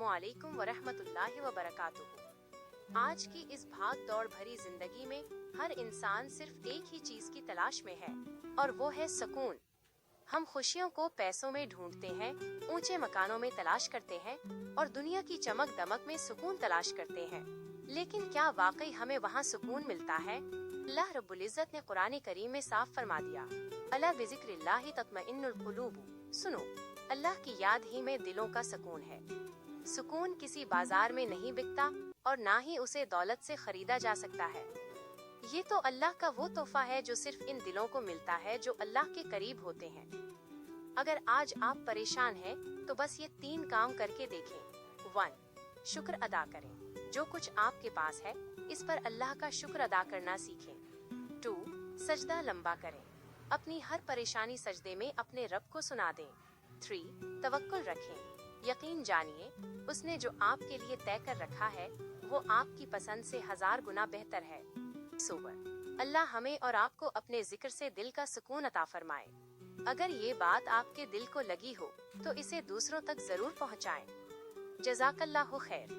अस्सलामुअलैकुम वरहमतुल्लाहि वबरकातुहू। आज की इस भाग दौड़ भरी जिंदगी में हर इंसान सिर्फ एक ही चीज की तलाश में है और वो है सुकून। हम खुशियों को पैसों में ढूंढते हैं, ऊंचे मकानों में तलाश करते हैं और दुनिया की चमक दमक में सुकून तलाश करते हैं, लेकिन क्या वाकई हमें वहाँ सुकून मिलता है? अल्लाह रब्बुल इज्जत ने कुरान करीम में साफ फरमा दिया, अला बिज़िक्रिल्लाहि तत्मइन्नुल कुलूब। सुनो, अल्लाह की याद ही में दिलों का सुकून है। सुकून किसी बाजार में नहीं बिकता और ना ही उसे दौलत से खरीदा जा सकता है। ये तो अल्लाह का वो तोहफा है जो सिर्फ इन दिलों को मिलता है जो अल्लाह के करीब होते हैं। अगर आज आप परेशान हैं, तो बस ये 3 काम करके देखें। 1. शुक्र अदा करें। जो कुछ आपके पास है, इस पर अल्लाह का शुक्र अदा करना सीखें। 2. सजदा लंबा करें। अपनी हर परेशानी सजदे में अपने रब को सुना दें। 3. तवक्कुल रखें। यकीन जानिए, उसने जो आपके लिए तय कर रखा है वो आपकी पसंद से 1000 गुना बेहतर है। सोबर, अल्लाह हमें और आपको अपने जिक्र से दिल का सुकून अता फरमाए। अगर ये बात आपके दिल को लगी हो तो इसे दूसरों तक जरूर पहुंचाएं। जज़ाकल्लाहु खैर।